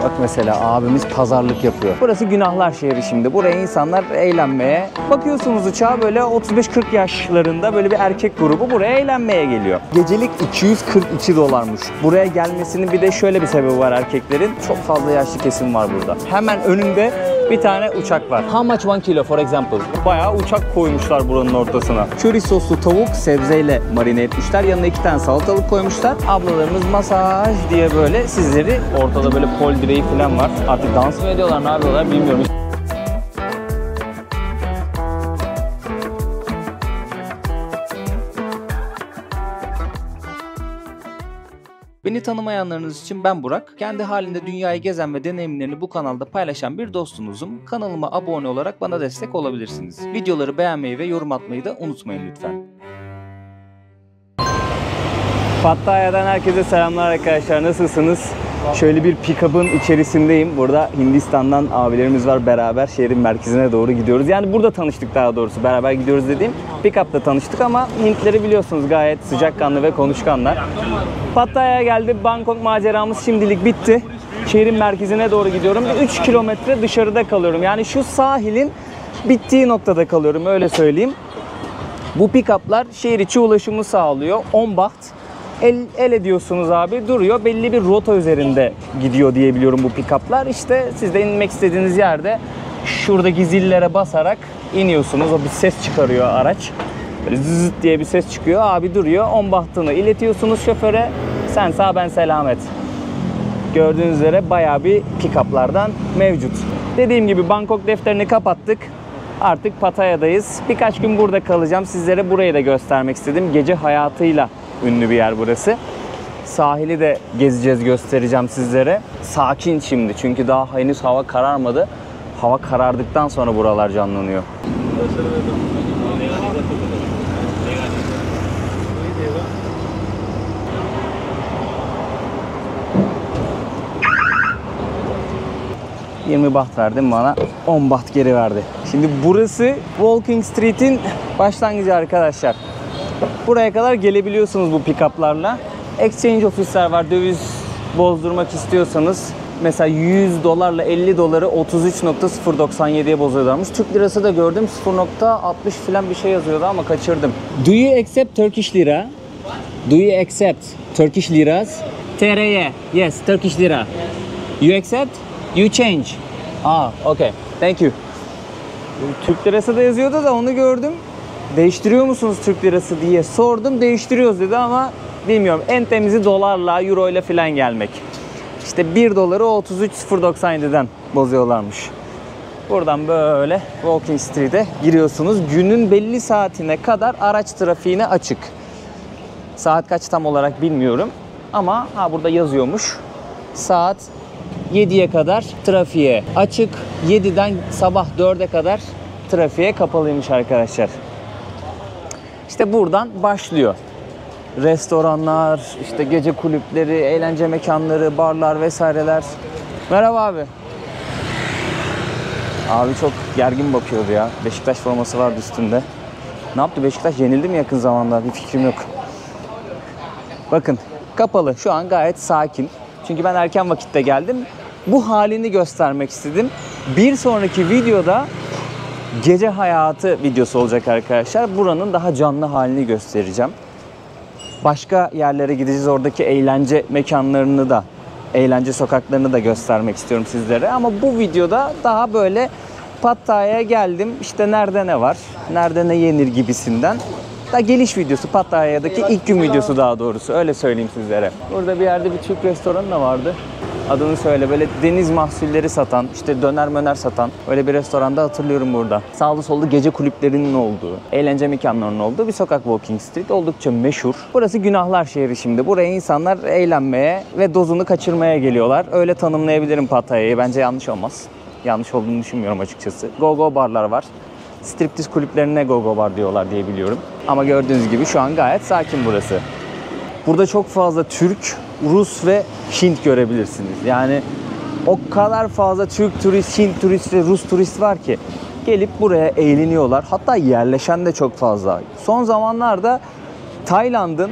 Bak mesela abimiz pazarlık yapıyor. Burası günahlar şehri şimdi. Buraya insanlar eğlenmeye. Bakıyorsunuz uçağa böyle 35-40 yaşlarında böyle bir erkek grubu buraya eğlenmeye geliyor. Gecelik 242 dolarmış. Buraya gelmesinin bir de şöyle bir sebebi var erkeklerin. Çok fazla yaşlı kesim var burada. Hemen önünde bir tane uçak var. How much 1 kilo for example? Bayağı uçak koymuşlar buranın ortasına. Köri soslu tavuk sebzeyle marine etmişler. Yanına 2 tane salatalık koymuşlar. Ablalarımız masaj diye böyle sizleri, ortada böyle pol direği falan var. Artık dans mı ediyorlar, ne yapıyorlar bilmiyorum. Beni tanımayanlarınız için ben Burak. Kendi halinde dünyayı gezen ve deneyimlerini bu kanalda paylaşan bir dostunuzum. Kanalıma abone olarak bana destek olabilirsiniz. Videoları beğenmeyi ve yorum atmayı da unutmayın lütfen. Pattaya'dan herkese selamlar arkadaşlar. Nasılsınız? Şöyle bir pick-up'ın içerisindeyim. Burada Hindistan'dan abilerimiz var, beraber şehrin merkezine doğru gidiyoruz. Yani burada tanıştık, daha doğrusu beraber gidiyoruz dediğim pick-up'ta tanıştık ama Hintleri biliyorsunuz gayet sıcakkanlı ve konuşkanlar. Pattaya'ya geldim. Bangkok maceramız şimdilik bitti. Şehrin merkezine doğru gidiyorum. 3 kilometre dışarıda kalıyorum. Yani şu sahilin bittiği noktada kalıyorum, öyle söyleyeyim. Bu pick-up'lar şehir içi ulaşımı sağlıyor. 10 baht. El ediyorsunuz abi, duruyor. Belli bir rota üzerinde gidiyor diye biliyorum bu pick-up'lar. İşte siz de inmek istediğiniz yerde şuradaki zillere basarak iniyorsunuz. O bir ses çıkarıyor araç. Böyle zıt diye bir ses çıkıyor. Abi duruyor. 10 bahtını iletiyorsunuz şoföre. Sen sağ ben selamet. Gördüğünüz üzere bayağı bir pick-up'lardan mevcut. Dediğim gibi Bangkok defterini kapattık. Artık Pattaya'dayız. Birkaç gün burada kalacağım. Sizlere burayı da göstermek istedim. Gece hayatıyla ünlü bir yer burası. Sahili de gezeceğiz, göstereceğim sizlere. Sakin şimdi çünkü daha henüz hava kararmadı. Hava karardıktan sonra buralar canlanıyor. $20 baht verdim, bana 10 baht geri verdi. Şimdi burası Walking Street'in başlangıcı arkadaşlar. Buraya kadar gelebiliyorsunuz bu pick-up'larla. Exchange ofisler var. Döviz bozdurmak istiyorsanız mesela $100'la $50 33.097'ye bozuyorlarmış. Türk lirası da gördüm 0.60 falan bir şey yazıyordu ama kaçırdım. Do you accept Turkish lira? Do you accept Turkish liras? TRY. Yes, Turkish lira. You accept? You change. Okay. Thank you. Türk lirası da yazıyordu da onu gördüm. Değiştiriyor musunuz Türk lirası diye sordum. Değiştiriyoruz dedi ama bilmiyorum. En temizi dolarla, euro ile falan gelmek. İşte $1 33.097'den bozuyorlarmış. Buradan böyle Walking Street'e giriyorsunuz. Günün belli saatine kadar araç trafiğine açık. Saat kaç tam olarak bilmiyorum. Ama burada yazıyormuş. Saat 7'ye kadar trafiğe açık. 7'den sabah 4'e kadar trafiğe kapalıymış arkadaşlar. İşte buradan başlıyor. Restoranlar, işte gece kulüpleri, eğlence mekanları, barlar vesaireler. Merhaba abi. Abi çok gergin bakıyordu ya. Beşiktaş forması vardı üstünde. Ne yaptı Beşiktaş? Yenildi mi yakın zamanda? Bir fikrim yok. Bakın kapalı. Şu an gayet sakin. Çünkü ben erken vakitte geldim. Bu halini göstermek istedim. Bir sonraki videoda gece hayatı videosu olacak arkadaşlar. Buranın daha canlı halini göstereceğim. Başka yerlere gideceğiz. Oradaki eğlence mekanlarını da, eğlence sokaklarını da göstermek istiyorum sizlere. Ama bu videoda daha böyle Pattaya'ya geldim. İşte nerede ne var, nerede ne yenir gibisinden. Daha geliş videosu, Pattaya'daki ilk gün videosu daha doğrusu. Öyle söyleyeyim sizlere. Burada bir yerde bir Türk restoranı da vardı. Adını söyle, böyle deniz mahsulleri satan, işte döner möner satan öyle bir restoranda hatırlıyorum burada. Sağlı sollu gece kulüplerinin olduğu, eğlence mekanlarının olduğu bir sokak Walking Street. Oldukça meşhur. Burası günahlar şehri şimdi. Buraya insanlar eğlenmeye ve dozunu kaçırmaya geliyorlar. Öyle tanımlayabilirim Pattaya'yı. Bence yanlış olmaz. Yanlış olduğunu düşünmüyorum açıkçası. Go-go barlar var. Striptiz kulüplerine go-go bar diyorlar diye biliyorum. Ama gördüğünüz gibi şu an gayet sakin burası. Burada çok fazla Türk, Rus ve Hint görebilirsiniz. Yani o kadar fazla Türk turist, Hint turist ve Rus turist var ki gelip buraya eğleniyorlar. Hatta yerleşen de çok fazla. Son zamanlarda Tayland'ın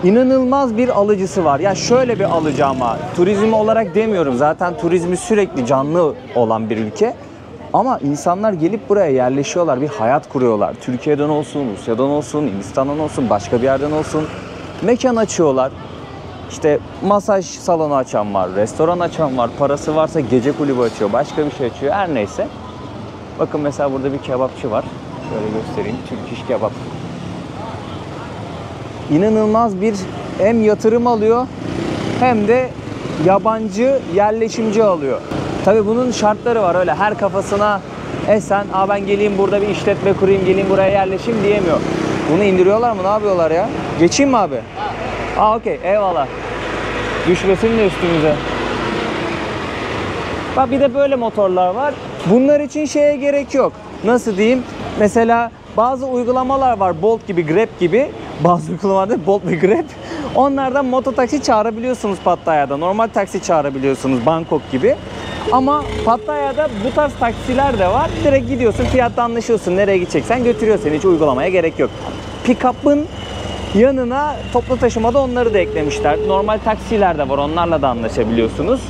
inanılmaz bir alıcısı var. Ya şöyle bir alıcı ama turizm olarak demiyorum. Zaten turizmi sürekli canlı olan bir ülke. Ama insanlar gelip buraya yerleşiyorlar, bir hayat kuruyorlar. Türkiye'den olsun, Rusya'dan olsun, Hindistan'dan olsun, başka bir yerden olsun. Mekan açıyorlar. İşte masaj salonu açan var, restoran açan var, parası varsa gece kulübü açıyor, başka bir şey açıyor, her neyse. Bakın mesela burada bir kebapçı var. Şöyle göstereyim, Türk İş Kebap. İnanılmaz bir hem yatırım alıyor hem de yabancı yerleşimci alıyor. Tabii bunun şartları var, öyle her kafasına sen ben geleyim burada bir işletme kurayım, geleyim buraya yerleşeyim diyemiyor. Bunu indiriyorlar mı, ne yapıyorlar ya? Geçeyim mi abi? Okey, eyvallah. Düşmesin de üstümüze. Bak bir de böyle motorlar var. Bunlar için şeye gerek yok. Nasıl diyeyim? Mesela bazı uygulamalar var, Bolt gibi, Grab gibi. Bazı uygulamalarda Bolt ve Grab. Onlardan mototaksi çağırabiliyorsunuz Pattaya'da. Normal taksi çağırabiliyorsunuz Bangkok gibi. Ama Pattaya'da bu tarz taksiler de var. Direkt gidiyorsun, fiyatta anlaşıyorsun. Nereye gideceksen götürüyor seni. Hiç uygulamaya gerek yok. Pick-up'ın yanına toplu taşımada onları da eklemişler. Normal taksiler de var. Onlarla da anlaşabiliyorsunuz.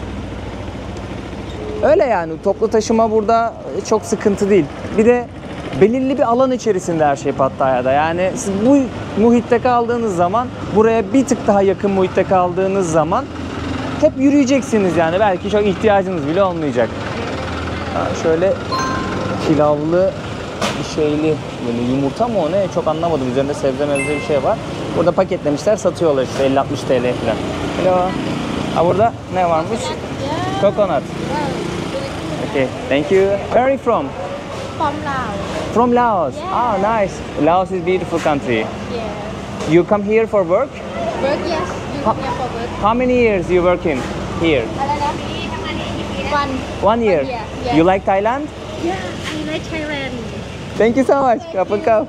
Öyle yani. Toplu taşıma burada çok sıkıntı değil. Bir de belirli bir alan içerisinde her şey Pattaya'da. Yani siz bu muhitte kaldığınız zaman, buraya bir tık daha yakın muhitte kaldığınız zaman hep yürüyeceksiniz yani. Belki çok ihtiyacınız bile olmayacak. Şöyle pilavlı bir şeyli, böyle yumurta mı o ne? Çok anlamadım. Üzerinde sebze mevze bir şey var. Burada paketlemişler, satıyorlar işte 50-60 TL falan. Hello. Burada ne varmış? Coconut. Okay, thank you. Where are you from? From Laos. From Laos. Yeah. Nice. Laos is a beautiful country. Yeah. You come here for work? Work, yes. You come here for work. How many years you working here? One. 1 year. Yeah. You like Thailand? Yeah, I like Thailand. Thank you so much. Kapın kap.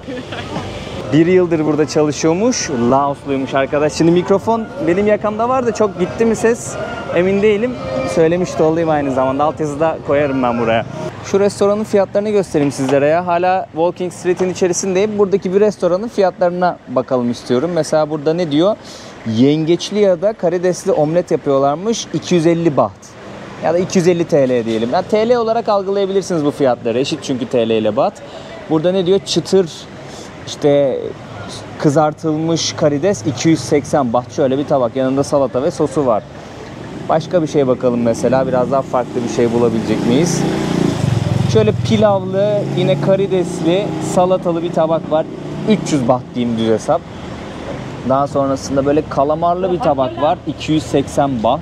1 yıldır burada çalışıyormuş. Laosluymuş arkadaş. Şimdi mikrofon benim yakamda var da çok gitti mi ses emin değilim. Söylemiş de olayım aynı zamanda. Altyazı da koyarım ben buraya. Şu restoranın fiyatlarını göstereyim sizlere ya. Hala Walking Street'in içerisindeyim. Buradaki bir restoranın fiyatlarına bakalım istiyorum. Mesela burada ne diyor? Yengeçli ya da karidesli omlet yapıyorlarmış. 250 baht. Ya da 250 TL diyelim. Yani TL olarak algılayabilirsiniz bu fiyatları. Eşit çünkü TL ile baht. Burada ne diyor? Çıtır işte kızartılmış karides 280 baht. Şöyle bir tabak. Yanında salata ve sosu var. Başka bir şey bakalım mesela. Biraz daha farklı bir şey bulabilecek miyiz? Şöyle pilavlı, yine karidesli, salatalı bir tabak var. 300 baht diyeyim düz hesap. Daha sonrasında böyle kalamarlı bir tabak var. 280 baht.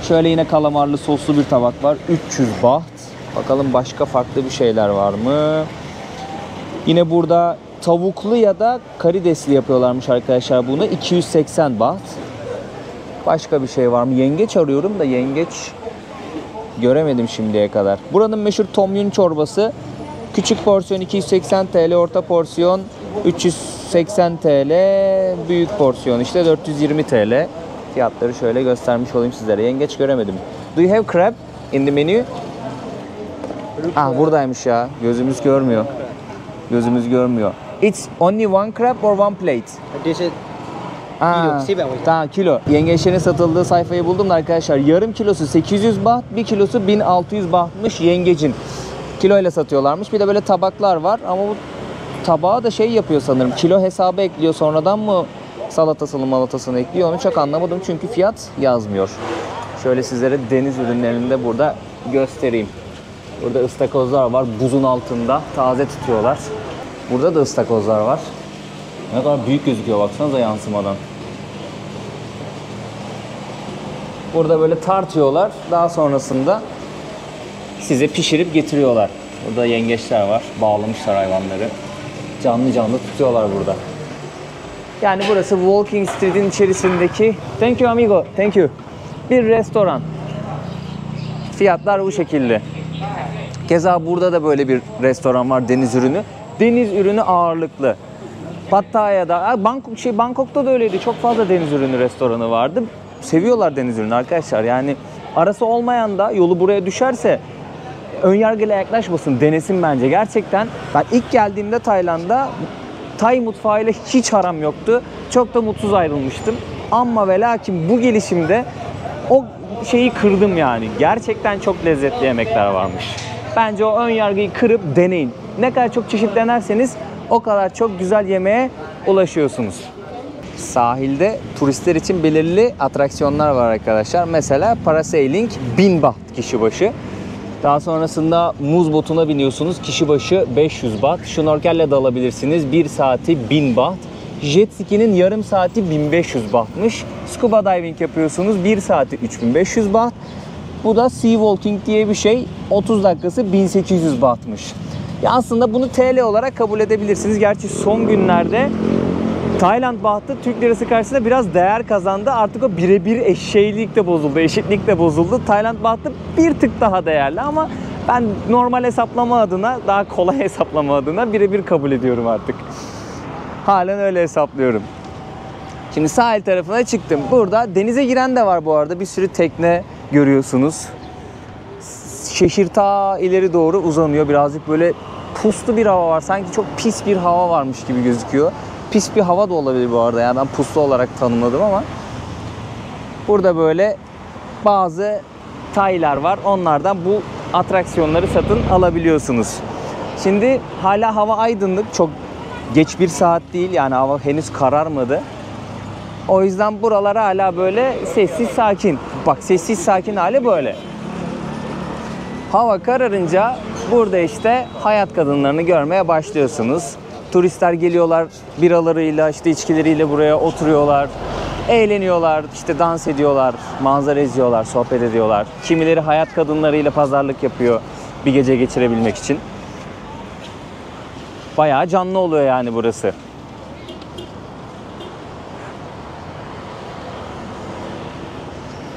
Şöyle yine kalamarlı soslu bir tabak var. 300 baht. Bakalım başka farklı bir şeyler var mı? Yine burada tavuklu ya da karidesli yapıyorlarmış arkadaşlar bunu. 280 baht. Başka bir şey var mı? Yengeç arıyorum da yengeç göremedim şimdiye kadar. Buranın meşhur tom yum çorbası. Küçük porsiyon 280 TL, orta porsiyon 380 TL, büyük porsiyon işte 420 TL. Fiyatları şöyle göstermiş olayım sizlere. Yengeç göremedim. Do you have crab in the menu? Buradaymış ya. Gözümüz görmüyor. Gözümüz görmüyor. It's only one crab or one plate? This is Tamam, kilo. Yengeçlerin satıldığı sayfayı buldum da arkadaşlar. Yarım kilosu 800 baht, 1 kilosu 1600 bahtmış yengecin. Kiloyla satıyorlarmış. Bir de böyle tabaklar var ama bu tabağa da şey yapıyor sanırım. Kilo hesabı ekliyor, sonradan mı salatasını malatasını ekliyor, onu çok anlamadım çünkü fiyat yazmıyor. Şöyle sizlere deniz ürünlerini de burada göstereyim. Burada ıstakozlar var buzun altında, taze tutuyorlar. Burada da ıstakozlar var. Ne kadar büyük gözüküyor baksanıza yansımadan. Burada böyle tartıyorlar. Daha sonrasında size pişirip getiriyorlar. Burada yengeçler var. Bağlamışlar hayvanları. Canlı canlı tutuyorlar burada. Yani burası Walking Street'in içerisindeki, thank you amigo, thank you, bir restoran. Fiyatlar bu şekilde. Keza burada da böyle bir restoran var, deniz ürünü. Deniz ürünü ağırlıklı. Pattaya'da, Bangkok'ta da öyleydi. Çok fazla deniz ürünü restoranı vardı. Seviyorlar deniz ürünü arkadaşlar. Yani arası olmayan da yolu buraya düşerse önyargıyla yaklaşmasın, denesin bence. Gerçekten ben ilk geldiğimde Tayland'a Tay mutfağıyla hiç aram yoktu. çok da mutsuz ayrılmıştım. Ama ve lakin bu gelişimde o şeyi kırdım yani. Gerçekten çok lezzetli yemekler varmış. Bence o ön yargıyı kırıp deneyin. Ne kadar çok çeşit denerseniz o kadar çok güzel yemeğe ulaşıyorsunuz. Sahilde turistler için belirli atraksiyonlar var arkadaşlar. Mesela parasailing 1000 baht kişi başı. Daha sonrasında muz botuna biniyorsunuz. Kişi başı 500 baht. Şnorkelle dalabilirsiniz. 1 saati 1000 baht. Jet ski'nin yarım saati 1500 bahtmış. Scuba diving yapıyorsunuz. 1 saati 3500 baht. Bu da sea walking diye bir şey. 30 dakikası 1800 bahtmış. Ya aslında bunu TL olarak kabul edebilirsiniz. Gerçi son günlerde Tayland bahtı Türk lirası karşısında biraz değer kazandı. Artık o birebir eşeğilik de bozuldu, eşitlik de bozuldu. Tayland bahtı bir tık daha değerli ama ben normal hesaplama adına, daha kolay hesaplama adına birebir kabul ediyorum artık. Halen öyle hesaplıyorum. Şimdi sahil tarafına çıktım. Burada denize giren de var bu arada. Bir sürü tekne görüyorsunuz. Şehir ta ileri doğru uzanıyor. Birazcık böyle puslu bir hava var. Sanki çok pis bir hava varmış gibi gözüküyor. Pis bir hava da olabilir bu arada. Yani ben puslu olarak tanımladım ama burada böyle bazı taylar var. Onlardan bu atraksiyonları satın alabiliyorsunuz. Şimdi hala hava aydınlık. Çok geç bir saat değil. Yani hava henüz kararmadı. O yüzden buralar hala böyle sessiz sakin. Bak sessiz sakin hali böyle. Hava kararınca burada işte hayat kadınlarını görmeye başlıyorsunuz. Turistler geliyorlar biralarıyla, işte içkileriyle buraya oturuyorlar. Eğleniyorlar, işte dans ediyorlar, manzara izliyorlar, sohbet ediyorlar. Kimileri hayat kadınlarıyla pazarlık yapıyor bir gece geçirebilmek için. Bayağı canlı oluyor yani burası.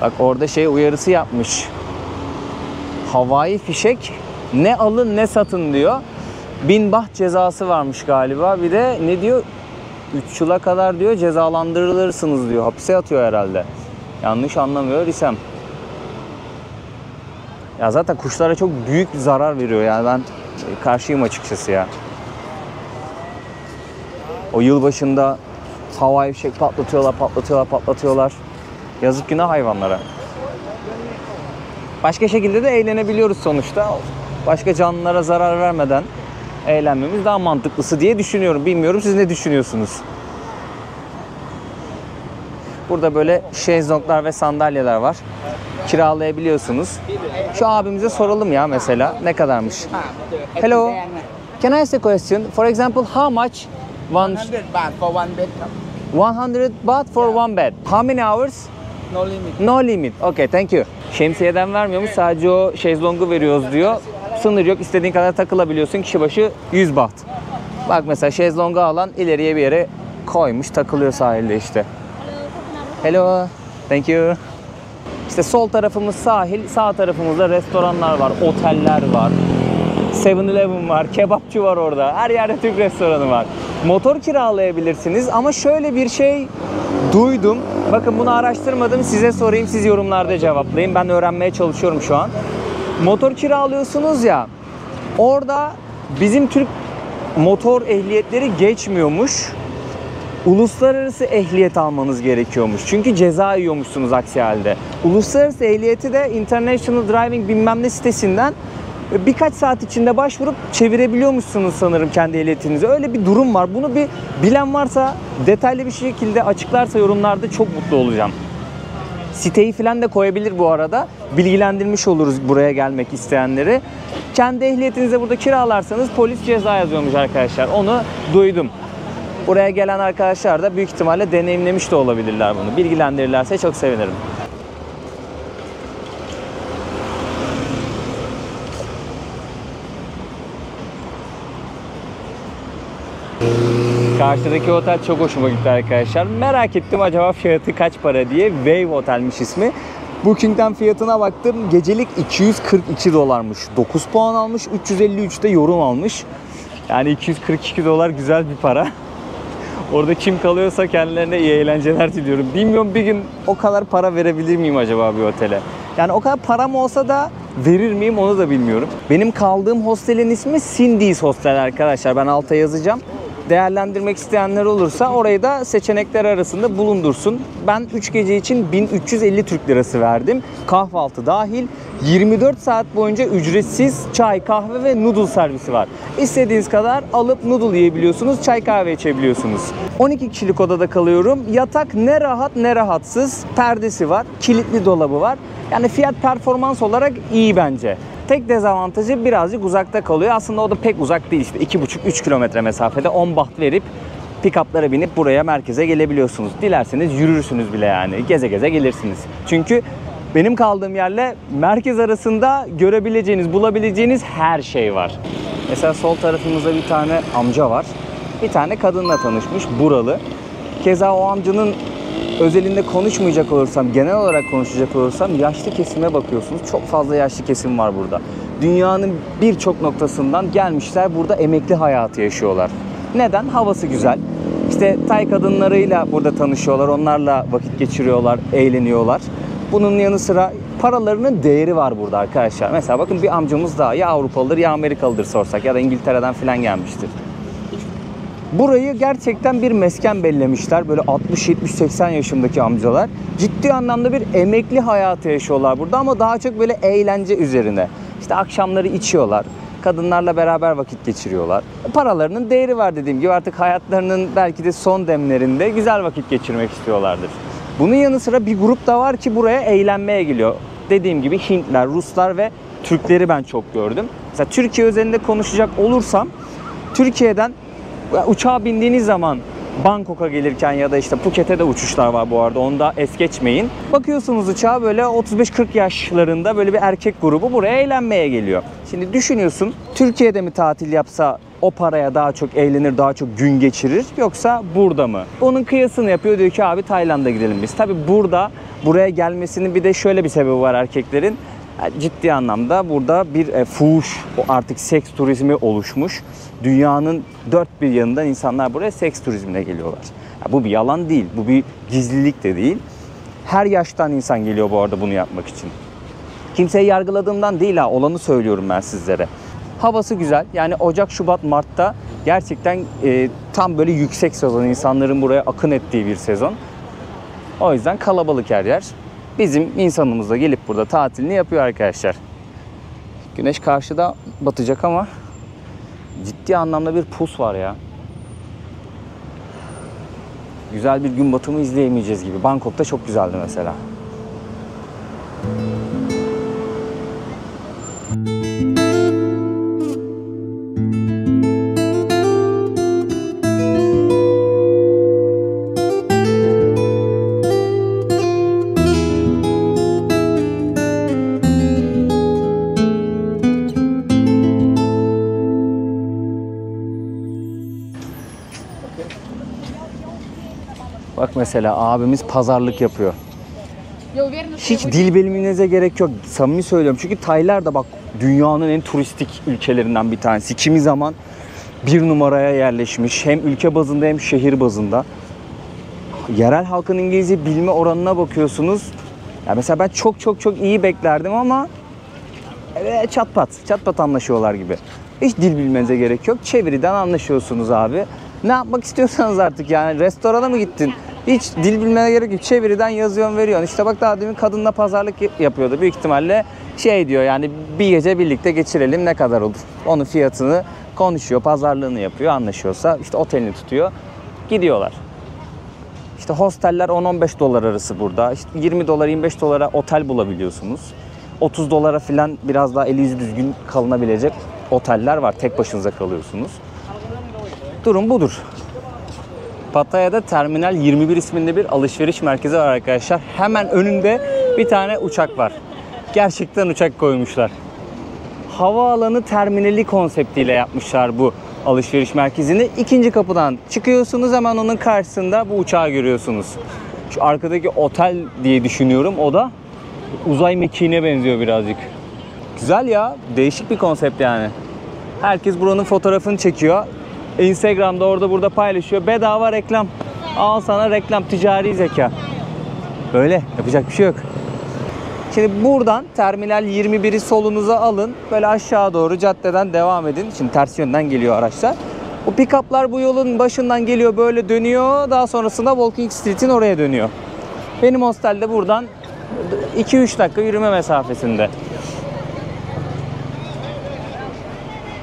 Bak orada şey uyarısı yapmış. Havai fişek ne alın ne satın diyor. 1000 baht cezası varmış galiba. Bir de ne diyor? 3 yıla kadar diyor cezalandırılırsınız diyor. Hapise atıyor herhalde. Yanlış anlamıyor isem. Ya zaten kuşlara çok büyük zarar veriyor yani ben karşıyım açıkçası ya. O yılbaşında havai fişek patlatıyorlar. Yazık günah hayvanlara. Başka şekilde de eğlenebiliyoruz sonuçta. Başka canlılara zarar vermeden eğlenmemiz daha mantıklısı diye düşünüyorum. Bilmiyorum siz ne düşünüyorsunuz? Burada böyle şezlonglar ve sandalyeler var. Kiralayabiliyorsunuz. Şu abimize soralım ya mesela ne kadarmış? Hello. Can I ask a question? For example, how much? 100 baht for one bed. 100 baht for one bed. How many hours? No limit. No limit. Okay, thank you. Şemsiyeden vermiyormuş. Sadece o şezlongu veriyoruz diyor. Sınır yok. İstediğin kadar takılabiliyorsun. Kişi başı 100 baht. Bak mesela şezlongu alan ileriye bir yere koymuş. Takılıyor sahilde işte. Hello. Thank you. İşte sol tarafımız sahil. Sağ tarafımızda restoranlar var. Oteller var. 7-Eleven var. Kebapçı var orada. Her yerde Türk restoranı var. Motor kiralayabilirsiniz. Ama şöyle bir şey duydum. Bakın bunu araştırmadım. Size sorayım. Siz yorumlarda cevaplayın. Ben öğrenmeye çalışıyorum şu an. Motor kiralıyorsunuz ya. Orada bizim Türk motor ehliyetleri geçmiyormuş. Uluslararası ehliyet almanız gerekiyormuş. Çünkü ceza yiyormuşsunuz aksi halde. Uluslararası ehliyeti de International Driving bilmem ne sitesinden birkaç saat içinde başvurup çevirebiliyormuşsunuz sanırım kendi ehliyetinizi. Öyle bir durum var. Bunu bir bilen varsa detaylı bir şekilde açıklarsa yorumlarda çok mutlu olacağım. Siteyi falan da koyabilir bu arada. Bilgilendirmiş oluruz buraya gelmek isteyenleri. Kendi ehliyetinizi burada kiralarsanız polis ceza yazıyormuş arkadaşlar. Onu duydum. Buraya gelen arkadaşlar da büyük ihtimalle deneyimlemiş de olabilirler bunu. Bilgilendirirlerse çok sevinirim. Karşıdaki otel çok hoşuma gitti arkadaşlar. Merak ettim acaba fiyatı kaç para diye. Wave Otel'miş ismi. Booking'den fiyatına baktım. Gecelik 242 dolarmış. 9 puan almış. 353'te yorum almış. Yani 242 dolar güzel bir para. Orada kim kalıyorsa kendilerine iyi eğlenceler diliyorum. Bilmiyorum bir gün o kadar para verebilir miyim acaba bir otele? Yani o kadar param olsa da verir miyim onu da bilmiyorum. Benim kaldığım hostelin ismi Cindy's Hostel arkadaşlar. Ben alta yazacağım. değerlendirmek isteyenler olursa orayı da seçenekler arasında bulundursun. Ben 3 gece için 1350 Türk Lirası verdim. Kahvaltı dahil. 24 saat boyunca ücretsiz çay, kahve ve noodle servisi var. İstediğiniz kadar alıp noodle yiyebiliyorsunuz, çay kahve içebiliyorsunuz. 12 kişilik odada kalıyorum. Yatak ne rahat ne rahatsız. Perdesi var, kilitli dolabı var. Yani fiyat performans olarak iyi bence. Tek dezavantajı birazcık uzakta kalıyor. Aslında o da pek uzak değil işte. 2,5-3 kilometre mesafede 10 baht verip pick-up'lara binip buraya merkeze gelebiliyorsunuz. Dilerseniz yürürsünüz bile yani. Geze geze gelirsiniz. Çünkü benim kaldığım yerle merkez arasında görebileceğiniz, bulabileceğiniz her şey var. Mesela sol tarafımızda bir tane amca var. Bir tane kadınla tanışmış, buralı. Keza o amcanın özelinde konuşmayacak olursam, genel olarak konuşacak olursam yaşlı kesime bakıyorsunuz. Çok fazla yaşlı kesim var burada. Dünyanın birçok noktasından gelmişler, burada emekli hayatı yaşıyorlar. Neden? Havası güzel. İşte Tay kadınlarıyla burada tanışıyorlar, onlarla vakit geçiriyorlar, eğleniyorlar. Bunun yanı sıra paralarının değeri var burada arkadaşlar. Mesela bakın bir amcamız daha ya Avrupalıdır ya Amerikalıdır sorsak ya da İngiltere'den falan gelmiştir. Burayı gerçekten bir mesken bellemişler. Böyle 60, 70, 80 yaşındaki amcalar. Ciddi anlamda bir emekli hayatı yaşıyorlar burada ama daha çok böyle eğlence üzerine. İşte akşamları içiyorlar. Kadınlarla beraber vakit geçiriyorlar. Paralarının değeri var dediğim gibi, artık hayatlarının belki de son demlerinde güzel vakit geçirmek istiyorlardır. Bunun yanı sıra bir grup da var ki buraya eğlenmeye geliyor. Dediğim gibi Hintler, Ruslar ve Türkleri ben çok gördüm. Mesela Türkiye özelinde konuşacak olursam, Türkiye'den uçağa bindiğiniz zaman Bangkok'a gelirken ya da işte Phuket'e de uçuşlar var bu arada, onu da es geçmeyin. Bakıyorsunuz uçağa böyle 35-40 yaşlarında böyle bir erkek grubu buraya eğlenmeye geliyor. Şimdi düşünüyorsun, Türkiye'de mi tatil yapsa o paraya daha çok eğlenir, daha çok gün geçirir, yoksa burada mı? Onun kıyasını yapıyor, diyor ki abi Tayland'a gidelim biz. Tabi buraya gelmesinin bir de şöyle bir sebebi var erkeklerin. Ciddi anlamda burada bir fuhuş, artık seks turizmi oluşmuş. Dünyanın dört bir yanından insanlar buraya seks turizmine geliyorlar. Bu bir yalan değil, bu bir gizlilik de değil. Her yaştan insan geliyor bu arada bunu yapmak için. Kimseyi yargıladığımdan değil ha, olanı söylüyorum ben sizlere. Havası güzel, yani Ocak, Şubat, Mart'ta gerçekten tam böyle yüksek sezon, insanların buraya akın ettiği bir sezon. O yüzden kalabalık her yer. Bizim insanımız da gelip burada tatilini yapıyor arkadaşlar. Güneş karşıda batacak ama ciddi anlamda bir pus var ya. Güzel bir gün batımı izleyemeyeceğiz gibi. Bangkok'ta çok güzeldi mesela. Bak mesela abimiz pazarlık yapıyor. Hiç dil bilmenize gerek yok. Samimi söylüyorum. Çünkü Taylar da bak dünyanın en turistik ülkelerinden bir tanesi. Kimi zaman bir numaraya yerleşmiş. Hem ülke bazında hem şehir bazında. Yerel halkın İngilizce bilme oranına bakıyorsunuz. Ya mesela ben çok iyi beklerdim ama çat pat anlaşıyorlar gibi. Hiç dil bilmenize gerek yok. Çeviriden anlaşıyorsunuz abi. Ne yapmak istiyorsanız artık, yani restorana mı gittin? Hiç dil bilmene gerek yok. Çeviriden yazıyorsun, veriyorsun. İşte bak daha demin kadınla pazarlık yapıyordu. Büyük ihtimalle diyor yani bir gece birlikte geçirelim ne kadar olur? Onun fiyatını konuşuyor, pazarlığını yapıyor. Anlaşıyorsa işte otelini tutuyor. Gidiyorlar. İşte hosteller 10-15 dolar arası burada. İşte 20 dolar 25 dolara otel bulabiliyorsunuz. 30 dolara falan biraz daha eli yüzü düzgün kalınabilecek oteller var. Tek başınıza kalıyorsunuz. Durum budur. Pattaya'da Terminal 21 isminde bir alışveriş merkezi var arkadaşlar. Hemen önünde bir tane uçak var. Gerçekten uçak koymuşlar. Havaalanı terminali konseptiyle yapmışlar bu alışveriş merkezini. İkinci kapıdan çıkıyorsunuz, hemen onun karşısında bu uçağı görüyorsunuz. Şu arkadaki otel diye düşünüyorum, o da uzay mekiğine benziyor birazcık. Güzel ya, değişik bir konsept yani. Herkes buranın fotoğrafını çekiyor. Instagram'da orada burada paylaşıyor. Bedava reklam. Al sana reklam, ticari zeka. Böyle yapacak bir şey yok. Şimdi buradan Terminal 21'i solunuza alın. Böyle aşağı doğru caddeden devam edin. Şimdi ters yönden geliyor araçlar. Bu pick-up'lar bu yolun başından geliyor, böyle dönüyor. Daha sonrasında Walking Street'in oraya dönüyor. Benim hostel de buradan 2-3 dakika yürüme mesafesinde.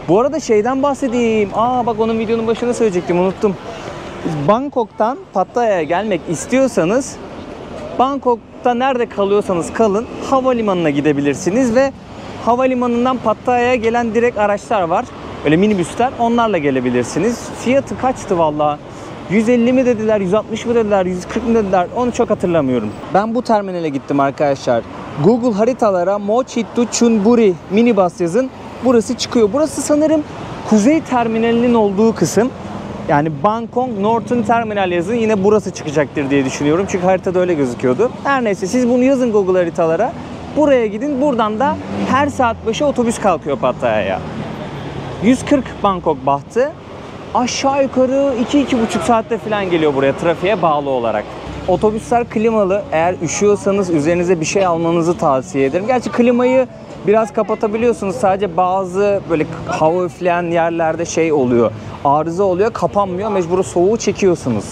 Bu arada şeyden bahsedeyim. Bak onun videonun başında söyleyecektim, unuttum. Bangkok'tan Pattaya'ya gelmek istiyorsanız, Bangkok'ta nerede kalıyorsanız kalın, havalimanına gidebilirsiniz ve havalimanından Pattaya'ya gelen direkt araçlar var. Öyle minibüsler, onlarla gelebilirsiniz. Fiyatı kaçtı valla? 150 mi dediler, 160 mı dediler, 140 mı dediler, onu çok hatırlamıyorum. Ben bu terminale gittim arkadaşlar. Google haritalara Mochi to Chonburi minibus yazın. Burası çıkıyor. Burası sanırım Kuzey Terminali'nin olduğu kısım. Yani Bangkok Northern Terminal yazın, yine burası çıkacaktır diye düşünüyorum. Çünkü haritada öyle gözüküyordu. Her neyse, siz bunu yazın Google haritalara. Buraya gidin. Buradan da her saat başı otobüs kalkıyor Pattaya'ya. 140 Bangkok bahtı. Aşağı yukarı 2-2,5 saatte falan geliyor buraya, trafiğe bağlı olarak. Otobüsler klimalı. Eğer üşüyorsanız üzerinize bir şey almanızı tavsiye ederim. Gerçi klimayı biraz kapatabiliyorsunuz. Sadece bazı böyle hava üfleyen yerlerde şey oluyor, arıza oluyor, kapanmıyor. Mecbur soğuğu çekiyorsunuz.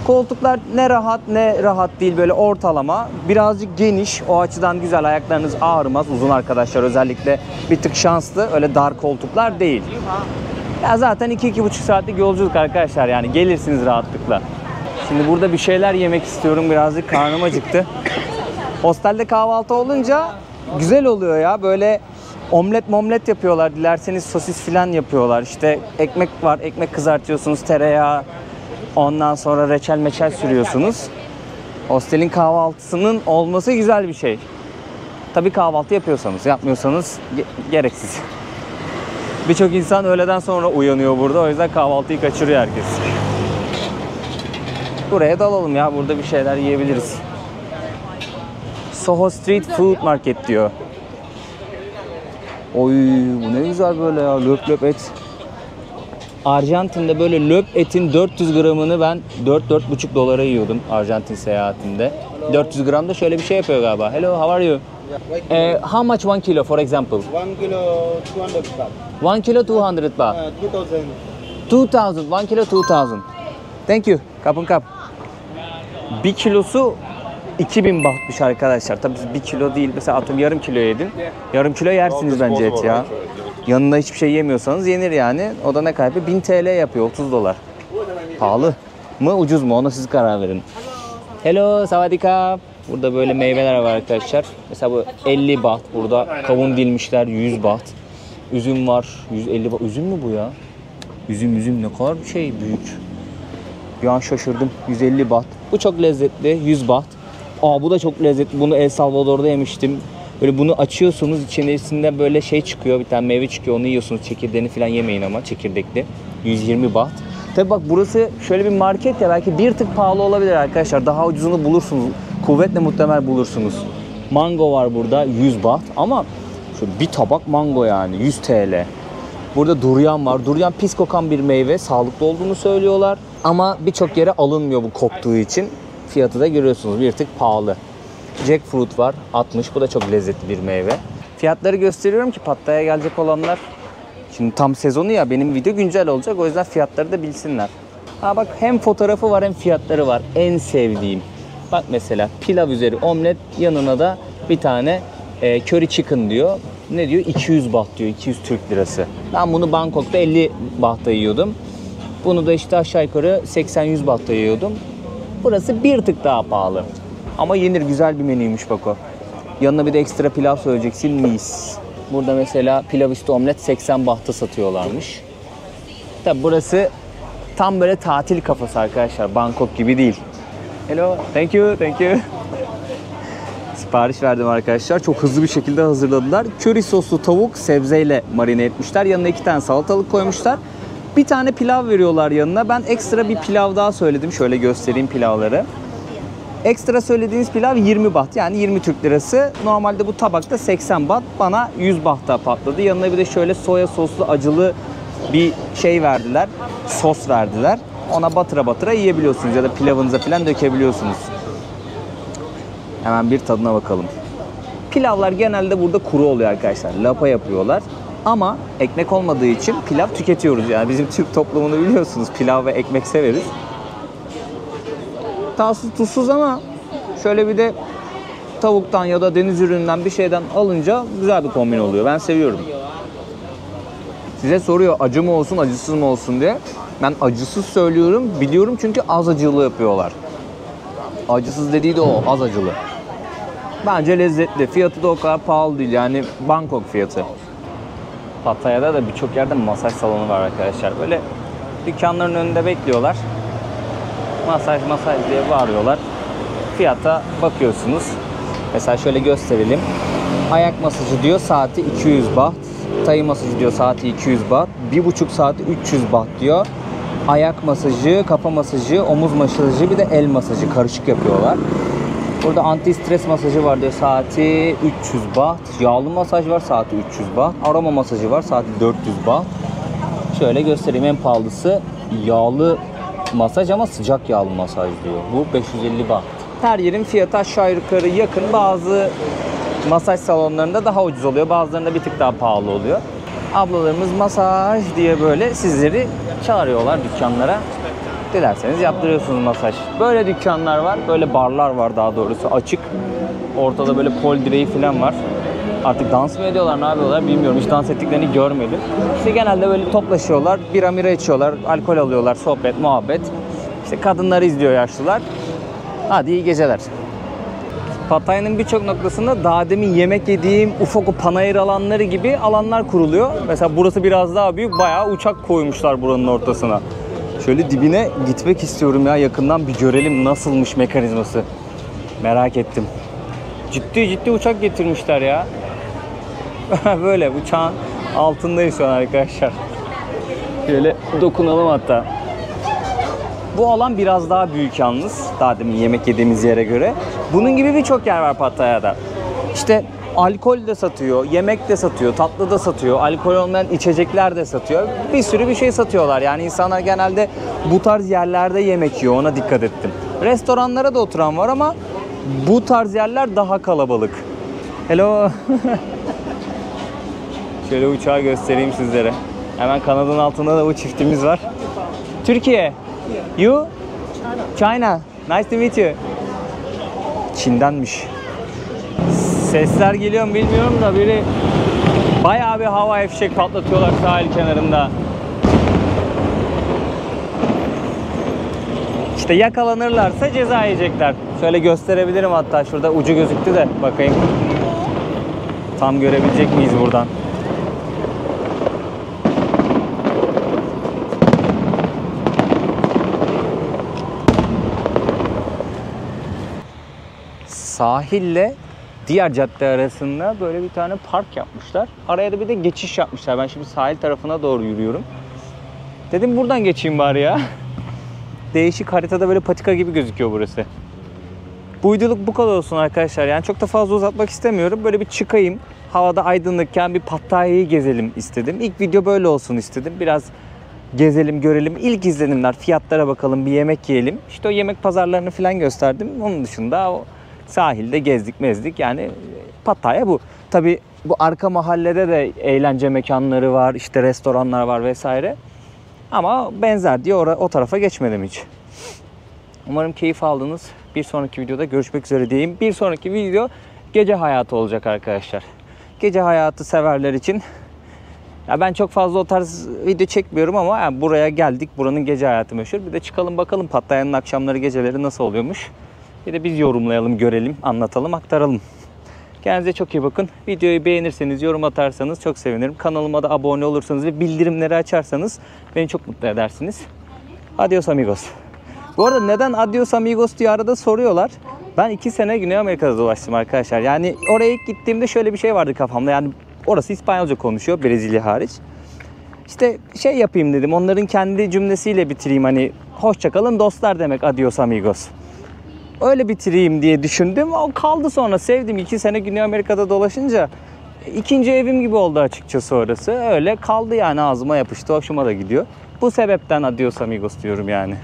Koltuklar ne rahat ne rahat değil, böyle ortalama. Birazcık geniş, o açıdan güzel, ayaklarınız ağrımaz. Uzun arkadaşlar özellikle bir tık şanslı, öyle dar koltuklar değil. Ya zaten 2-2,5 saatlik yolculuk arkadaşlar, yani gelirsiniz rahatlıkla. Şimdi burada bir şeyler yemek istiyorum, birazcık karnım acıktı. Hostelde kahvaltı olunca güzel oluyor ya, böyle omlet yapıyorlar, dilerseniz sosis filan yapıyorlar. İşte ekmek var, ekmek kızartıyorsunuz, tereyağı, ondan sonra reçel meçel sürüyorsunuz. Hostelin kahvaltısının olması güzel bir şey. Tabii kahvaltı yapıyorsanız, yapmıyorsanız gereksiz. Birçok insan öğleden sonra uyanıyor burada, o yüzden kahvaltıyı kaçırıyor herkes. Buraya dalalım ya, burada bir şeyler yiyebiliriz. Soho Street Food Market diyor. Oy, bu ne güzel böyle ya, löp löp et. Arjantin'de böyle löp etin 400 gramını ben 4-4,5 dolara yiyordum Arjantin seyahatinde. 400 gram da şöyle bir şey yapıyor galiba. Hello, how are you? How much 1 kilo for example? 1 kilo 200 baht. 1 kilo 200 baht. 2000. 2000, 1 kilo 2000. Thank you. Kapın kap. 1 kilosu 2000 bahtmış arkadaşlar. Tabii 1 kilo değil. Mesela atıyorum yarım kilo yedin. Yarım kilo yersiniz bence et ya. Yanında hiçbir şey yemiyorsanız yenir yani. O da ne kaybı? 1000 TL yapıyor, 30 dolar. Pahalı mı ucuz mu, ona siz karar verin. Hello, savadika. Burada böyle meyveler var arkadaşlar. Mesela bu 50 baht. Burada kavun dilmişler 100 baht. Üzüm var 150 baht. Üzüm mü bu ya? Üzüm ne kadar bir şey büyük. Bir an şaşırdım. 150 baht. Bu çok lezzetli. 100 baht. Bu da çok lezzetli. Bunu El Salvador'da yemiştim. Böyle bunu açıyorsunuz, içerisinde böyle şey çıkıyor. Bir tane meyve çıkıyor. Onu yiyorsunuz. Çekirdeğini falan yemeyin ama, çekirdekli. 120 baht. Tabi bak, burası şöyle bir market ya, belki bir tık pahalı olabilir arkadaşlar. Daha ucuzunu bulursunuz. Kuvvetle muhtemel bulursunuz. Mango var burada 100 baht ama şu bir tabak mango yani 100 TL. Burada durian var. Durian pis kokan bir meyve. Sağlıklı olduğunu söylüyorlar. Ama birçok yere alınmıyor bu koktuğu için. Fiyatı da görüyorsunuz, bir tık pahalı. Jackfruit var 60. Bu da çok lezzetli bir meyve. Fiyatları gösteriyorum ki Pattaya'ya gelecek olanlar. Şimdi tam sezonu ya, benim video güncel olacak. O yüzden fiyatları da bilsinler. Bak, hem fotoğrafı var hem fiyatları var. En sevdiğim. Bak mesela pilav üzeri omlet, yanına da bir tane curry chicken diyor. Ne diyor? 200 baht diyor. 200 Türk lirası. Ben bunu Bangkok'ta 50 bahta yiyordum. Bunu da işte aşağı yukarı 80-100 bahta yiyordum. Burası bir tık daha pahalı. Ama yenir, güzel bir menüymüş bak o. Yanına bir de ekstra pilav söyleyeceksin, mis. Burada mesela pilav üstü omlet 80 bahta satıyorlarmış. Tabi burası tam böyle tatil kafası arkadaşlar. Bangkok gibi değil. Hello, thank you. Sipariş verdim arkadaşlar. Çok hızlı bir şekilde hazırladılar. Köri soslu tavuk sebzeyle marine etmişler. Yanına 2 tane salatalık koymuşlar. Bir tane pilav veriyorlar yanına. Ben ekstra bir pilav daha söyledim. Şöyle göstereyim pilavları. Ekstra söylediğiniz pilav 20 baht, yani 20 Türk lirası. Normalde bu tabakta 80 baht. Bana 100 bahta patladı. Yanına bir de şöyle soya soslu acılı bir şey verdiler. Sos verdiler. Ona batıra batıra yiyebiliyorsunuz ya da pilavınıza falan dökebiliyorsunuz. Hemen bir tadına bakalım. Pilavlar genelde burada kuru oluyor arkadaşlar. Lapa yapıyorlar. Ama ekmek olmadığı için pilav tüketiyoruz. Yani bizim Türk toplumunu biliyorsunuz. Pilav ve ekmek severiz. Tatsız tuzsuz ama şöyle bir de tavuktan ya da deniz ürününden bir şeyden alınca güzel bir kombin oluyor. Ben seviyorum. Size soruyor acı mı olsun acısız mı olsun diye. Ben acısız söylüyorum. Biliyorum çünkü az acılı yapıyorlar. Acısız dediği de o, az acılı. Bence lezzetli. Fiyatı da o kadar pahalı değil. Yani Bangkok fiyatı. Pattaya'da da birçok yerde masaj salonu var arkadaşlar. Böyle dükkanların önünde bekliyorlar. Masaj diye bağırıyorlar. Fiyata bakıyorsunuz. Mesela şöyle gösterelim. Ayak masajı diyor saati 200 baht. Tay masajı diyor saati 200 baht. 1,5 saati 300 baht diyor. Ayak masajı, kafa masajı, omuz masajı bir de el masajı karışık yapıyorlar. Burada anti stres masajı var diyor saati 300 baht. Yağlı masaj var saati 300 baht. Aroma masajı var saati 400 baht. Şöyle göstereyim, en pahalısı yağlı masaj ama sıcak yağlı masaj diyor. Bu 550 baht. Her yerin fiyatı aşağı yukarı yakın. Bazı masaj salonlarında daha ucuz oluyor. Bazılarında bir tık daha pahalı oluyor. Ablalarımız masaj diye böyle sizleri çağırıyorlar dükkanlara. Dilerseniz yaptırıyorsunuz masaj. Böyle dükkanlar var. Böyle barlar var daha doğrusu açık. Ortada böyle pol direği falan var. Artık dans mı ediyorlar, ne yapıyorlar bilmiyorum. Hiç dans ettiklerini görmedim. İşte genelde böyle toplaşıyorlar. Bira mira içiyorlar. Alkol alıyorlar. Sohbet, muhabbet. İşte kadınları izliyor yaşlılar. Hadi iyi geceler. Pattaya'nın birçok noktasında daha demin yemek yediğim ufak o panayır alanları gibi alanlar kuruluyor. Mesela burası biraz daha büyük. Bayağı uçak koymuşlar buranın ortasına. Şöyle dibine gitmek istiyorum ya. Yakından bir görelim nasılmış mekanizması. Merak ettim. Ciddi uçak getirmişler ya. Böyle uçağın altındayız şu an arkadaşlar. Şöyle dokunalım hatta. Bu alan biraz daha büyük yalnız. Daha demin yemek yediğimiz yere göre. Bunun gibi birçok yer var Pattaya'da. İşte alkol de satıyor, yemek de satıyor, tatlı da satıyor, alkol olmayan içecekler de satıyor. Bir sürü bir şey satıyorlar. Yani insanlar genelde bu tarz yerlerde yemek yiyor. Ona dikkat ettim. Restoranlara da oturan var ama bu tarz yerler daha kalabalık. Hello. Şöyle uçağı göstereyim sizlere. Hemen kanadın altında da bu çiftimiz var. Türkiye. You? China. Nice to meet you. Çin'denmiş. Sesler geliyor mu bilmiyorum da biri bayağı bir hava fişek patlatıyorlar sahil kenarında. İşte yakalanırlarsa ceza yiyecekler. Şöyle gösterebilirim hatta, şurada ucu gözüktü de bakayım. Tam görebilecek miyiz buradan? Sahille diğer cadde arasında böyle bir tane park yapmışlar. Araya da bir de geçiş yapmışlar. Ben şimdi sahil tarafına doğru yürüyorum. Dedim buradan geçeyim bari ya. Değişik, haritada böyle patika gibi gözüküyor burası. Bu videoluk bu kadar olsun arkadaşlar. Yani çok da fazla uzatmak istemiyorum. Böyle bir çıkayım. Havada aydınlıkken bir Pattaya'yı gezelim istedim. İlk video böyle olsun istedim. Biraz gezelim, görelim. İlk izlenimler, fiyatlara bakalım, bir yemek yiyelim. İşte o yemek pazarlarını falan gösterdim. Onun dışında o sahilde gezdik mezdik. Yani Pattaya bu. Tabii bu arka mahallede de eğlence mekanları var. İşte restoranlar var vesaire. Ama benzer diye o tarafa geçmedim hiç. Umarım keyif aldınız. Bir sonraki videoda görüşmek üzere diyeyim. Bir sonraki video gece hayatı olacak arkadaşlar. Gece hayatı severler için. Ya ben çok fazla o tarz video çekmiyorum ama yani buraya geldik. Buranın gece hayatı meşhur. Bir de çıkalım bakalım Pattaya'nın akşamları, geceleri nasıl oluyormuş. Bir de biz yorumlayalım, görelim, anlatalım, aktaralım. Kendinize çok iyi bakın. Videoyu beğenirseniz, yorum atarsanız çok sevinirim. Kanalıma da abone olursanız ve bildirimleri açarsanız beni çok mutlu edersiniz. Adios amigos. Bu arada neden adios amigos diye arada soruyorlar. Ben 2 sene Güney Amerika'da dolaştım arkadaşlar. Yani oraya ilk gittiğimde şöyle bir şey vardı kafamda. Yani orası İspanyolca konuşuyor, Brezilya hariç. İşte şey yapayım dedim. Onların kendi cümlesiyle bitireyim. Hani hoşça kalın dostlar demek adios amigos. Öyle bitireyim diye düşündüm. O kaldı sonra. Sevdim. 2 sene Güney Amerika'da dolaşınca ikinci evim gibi oldu açıkçası orası. Öyle kaldı yani, ağzıma yapıştı. Hoşuma da gidiyor. Bu sebepten adios amigos diyorum yani.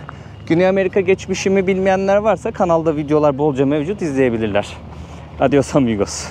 Güney Amerika geçmişimi bilmeyenler varsa kanalda videolar bolca mevcut, izleyebilirler. Adios amigos.